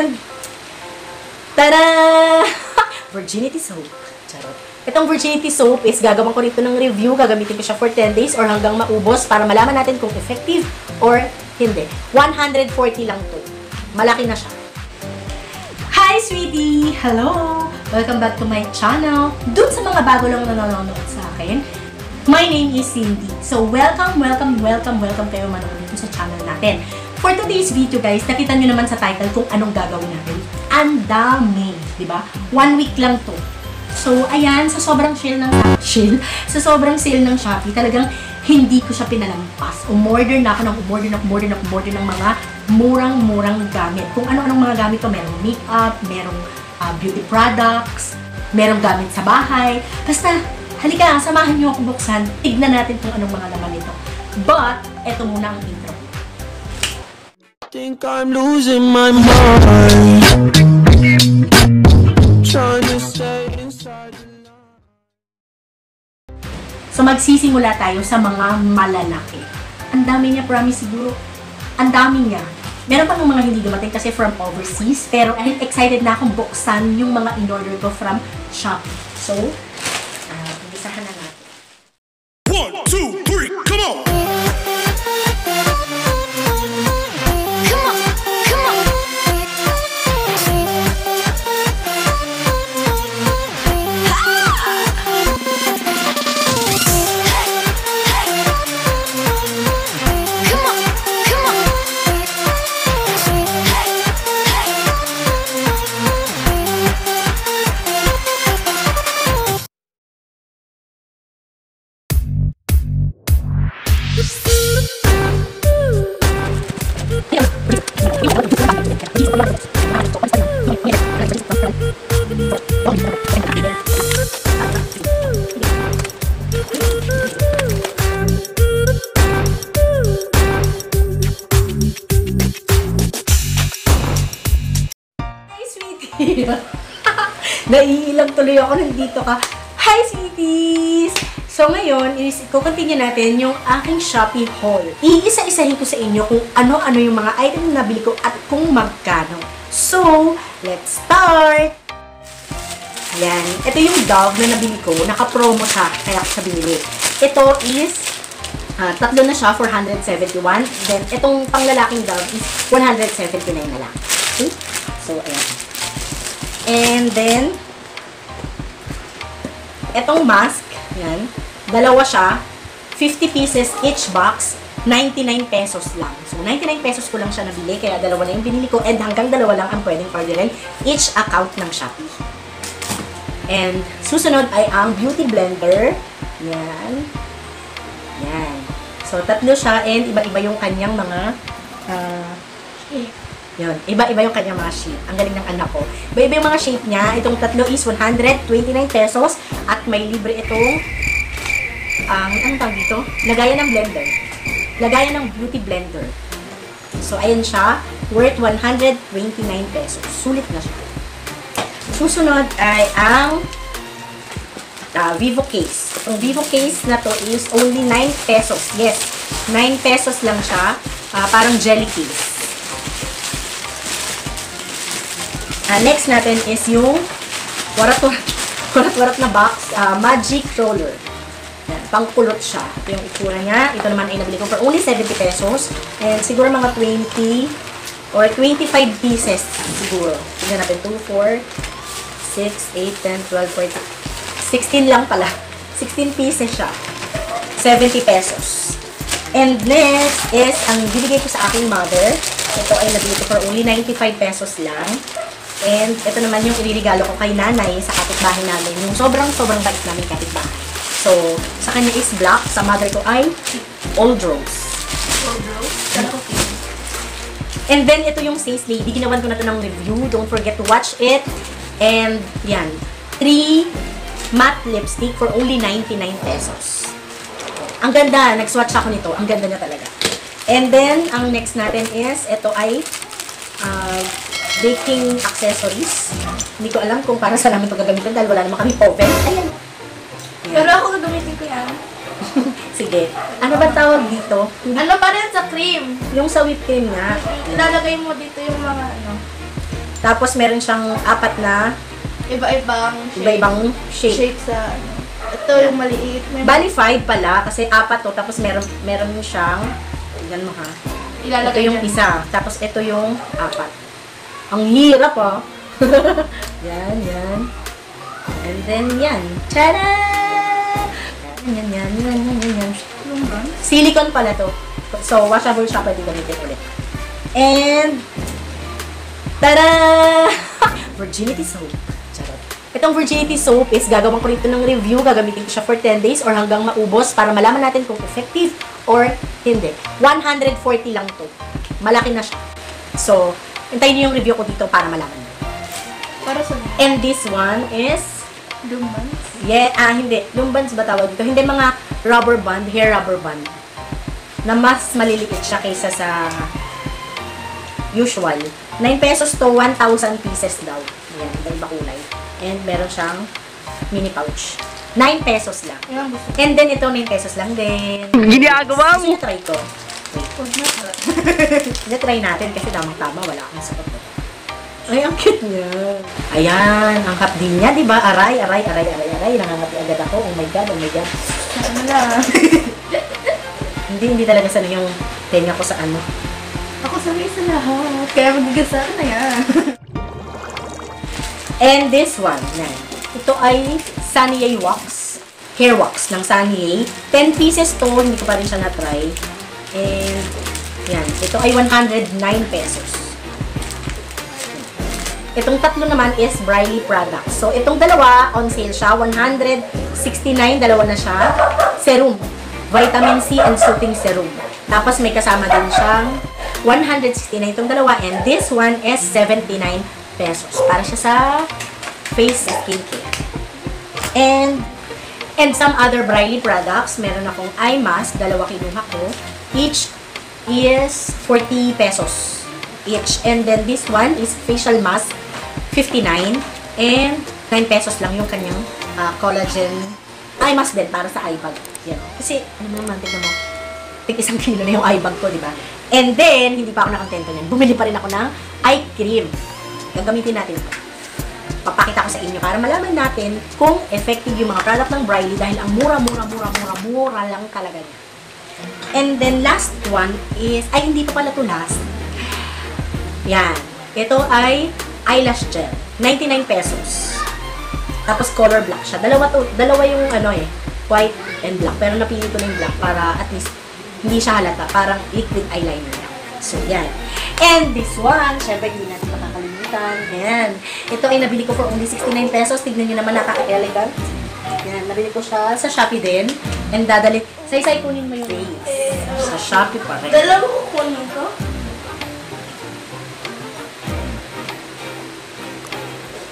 And, tada! Virginity soap. Charot. Itong virginity soap is gagawin ko rito ng review. Gagamitin ko siya for 10 days or hanggang maubos para malaman natin kung effective or hindi. 140 lang to. Malaki na siya. Hi, sweetie! Hello! Welcome back to my channel. Dun sa mga bago lang nanonood sa akin, my name is Cindy. So, welcome kayo manood dito sa channel natin. For today's video, guys, nakita nyo naman sa title kung anong gagawin natin. Ang dami, di ba? 1 week lang to. So, ayan, sa sobrang sale ng Shopee, talagang hindi ko siya pinalampas. Umorder na ako ng mga murang-murang gamit. Kung ano-anong mga gamit to, merong makeup, merong beauty products, merong gamit sa bahay. Basta, halika, samahan niyo ako buksan. Tignan natin kung anong mga laman nito. But, eto muna ang intro. Think I'm losing my mind. Trying to stay inside the line. So, magsisimula tayo sa mga malalaki. Ang dami niya, promise siguro. Ang dami niya. Meron pa ng mga hindi dumating kasi from overseas. Pero excited na akong buksan yung mga in-order ko from Shopee. So, umpisahan na natin. 1, 2, 3, come on! Naiilang tuloy ako nandito ka. Hi, sweeties! So, ngayon, i-continue natin yung aking Shopee haul. Iisa-isahin ko sa inyo kung ano-ano yung mga item na nabili ko at kung magkano. So, let's start! Yan. Ito yung Dove na nabili ko. Naka-promo siya, kaya ako siya binili. Ito is, tatlo na siya, 471. Then, itong panglalaking Dove is 179 na lang. Okay? So, ayan. And then, etong mask, yan, dalawa siya, 50 pieces each box, 99 pesos lang. So, 99 pesos ko lang siya nabili, kaya dalawa na yung binili ko, and hanggang dalawa lang ang pwedeng orderin each account ng Shopee. And, susunod ay ang beauty blender. Yan. Yan. So, tatlo siya, and iba-iba yung kanyang mga, yun, iba-iba yung kanyang mga shape. Ang galing ng anak ko. Iba-iba yung mga shape niya. Itong tatlo is 129 pesos. At may libre itong, anong tawag dito? Lagayan ng blender. Lagayan ng beauty blender. So, ayan siya. Worth 129 pesos. Sulit na siya. Susunod ay ang Vivo case. Itong Vivo case na to is only 9 pesos. Yes, 9 pesos lang siya. Parang jelly case. Next natin is yung warat-warat na box, Magic Roller. Yan, pangkulot siya. Ito yung itsura niya. Ito naman ay nabili ko for only 70 pesos. And siguro mga 20 or 25 pieces siguro. Tignan natin, 2, 4, 6, 8, 10, 12, 14, 16 lang pala. 16 pieces siya. 70 pesos. And next is, ang bibigay ko sa aking mother. Ito ay nabili ko for only 95 pesos lang. And ito naman yung iriregalo ko kay nanay sa kapitbahay namin. Yung sobrang bait namin kapitbahay. So, sa kanya is black. Sa mother ko ay Old Rose. Old Rose? Okay. And then, ito yung Says Lady. Ginawan ko na ito ng review. Don't forget to watch it. And, yan. 3 matte lipstick for only 99 pesos. Ang ganda. Nag-swatch ako nito. Ang ganda na talaga. And then, ang next natin is, ito ay baking accessories. Hindi ko alam kung para saan namin ito gagamitin dahil wala naman kami oven. Ayan. Pero ako gagamitin ko yan. Sige. Ano ba tawag dito? Ano pa rin sa cream? Yung sa whipped cream nga. Ilalagay mo dito yung mga ano. Tapos meron siyang apat na iba-ibang shape. Shape sa ano. Ito yung maliit. Bali 5 pala kasi apat to. Tapos meron siyang, tignan mo ha. Ito yung isa. Tapos ito yung apat. Ang hirap oh. Yan. And then yan. Tada! Yan. Silicone pala to. So, washable siya. Pwede gamitin ulit. And, tada! Virginity soap. Charot. Itong virginity soap is gagawin ko rito ng review. Gagamitin ko siya for 10 days or hanggang maubos para malaman natin kung effective or hindi. 140 lang to. Malaki na siya. So, hintayin niyo yung review ko dito para malaman. Para sa And this one is Lumbans? yeah, hindi. Lumbans ba tawag dito? Hindi, mga rubber band, hair rubber band. Na mas maliliit siya kaysa sa usual. 9 pesos to 1,000 pieces daw. Ayan, iba kulay. And meron siyang mini pouch. 9 pesos lang. Ilang gusto? And then ito, 9 pesos lang din. Ginagawa mo! Gusto try ko. Wait. Try natin kasi tamang-tama. Wala akong sapat. Ay, ang cute niya. Ayan, ang hapdi niya, di ba? Aray. Nangangati agad ako. Oh my God. Ano lang? Hindi talaga sana yung tenga ko sa ano. Ako sanay sa lahat. Kaya magigasa ka na yan. And this one, yan. Ito ay Saniye Wax. Hair wax ng Saniye. 10 pieces to. Hindi ko pa rin siya na-try. And, yan. Ito ay 109 pesos. Itong tatlo naman is Briley products. So, itong dalawa, on sale siya. 169, dalawa na siya. Serum. Vitamin C and soothing serum. Tapos, may kasama din siyang 169 itong dalawa. And this one is 79 pesos. Para siya sa face skincare. And some other Briley products. Meron akong eye mask. Dalawa kinuha ko. Each is 40 pesos. Each. And then this one is facial mask. 59 and 9 pesos lang yung kanyang collagen eye mask din para sa eye bag. Yan. Kasi, ano naman, tignan mo, tig 1 kilo na yung eye bag ko, di ba? And then, hindi pa ako nakontento niyan. Bumili pa rin ako ng eye cream. Gagamitin natin ito. Papakita ko sa inyo para malaman natin kung effective yung mga product ng Briley dahil ang mura lang talaga niya. And then, last one is, ay, hindi pa pala ito last. Yan. Ito ay eyelash gel. 99 pesos. Tapos color black siya. Dalawa yung ano white and black. Pero napili ko na yung black para at least hindi siya halata. Parang liquid eyeliner lang. So, yan. And this one, syempre hindi natin makakalimutan. Yan. Ito ay nabili ko for only 69 pesos. Tignan nyo naman, nakaka-elegant. Yan. Nabili ko siya sa Shopee din. And dadalik. Say kunin mo yung face. Sa Shopee pa rin. Dalawa ko kunin ko?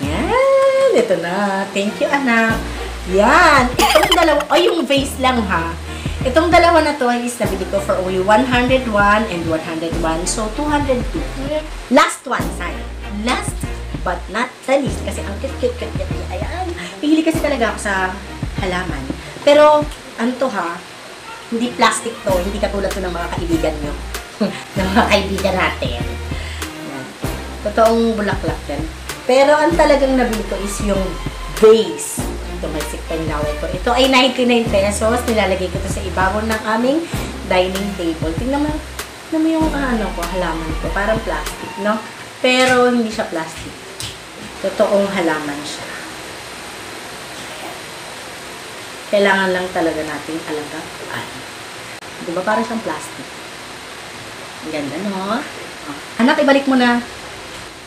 Yan, ito na. Thank you, anak. Yan. Itong dalawa, yung vase lang ha. Itong dalawa na to is nabili ko for only 101 and 101. So, 202. Last one, Sai. Last but not the least. Kasi ang cute. Ayan. Pili kasi talaga ako sa halaman. Pero, ano to ha? Hindi plastic to. Hindi katulad to ng mga kaibigan nyo. ng mga kaibigan natin. Yan. Totoong bulaklak din. Pero ang talagang nabili ko is yung vase. Ito, may sikpan laway ko. Ito ay 99 pesos. Nilalagay ko ito sa ibabaw ng aming dining table. Tingnan mo yung halaman ko. Parang plastic, no? Pero hindi siya plastic. Totoong halaman siya. Kailangan lang talaga natin alagaan. Diba parang siyang plastic? Ang ganda, no? Anak, ibalik mo na.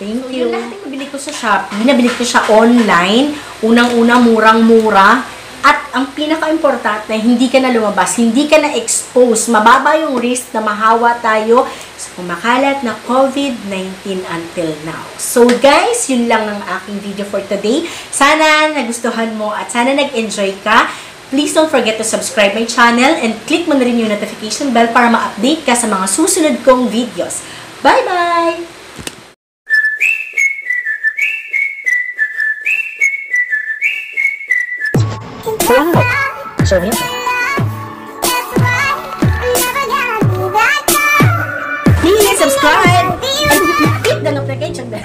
Thank you. Yung lahat yung nabili ko sa Shopee, nabili ko siya online. Unang-una, murang-mura. At ang pinaka-importante, hindi ka na lumabas, hindi ka na expose. Mababa yung risk na mahawa tayo sa kumakalat na COVID-19 until now. So guys, yun lang ang aking video for today. Sana nagustuhan mo at sana nag-enjoy ka. Please don't forget to subscribe my channel and click mo na rin yung notification bell para ma-update ka sa mga susunod kong videos. Bye-bye! Show me. Please subscribe and click the notification bell.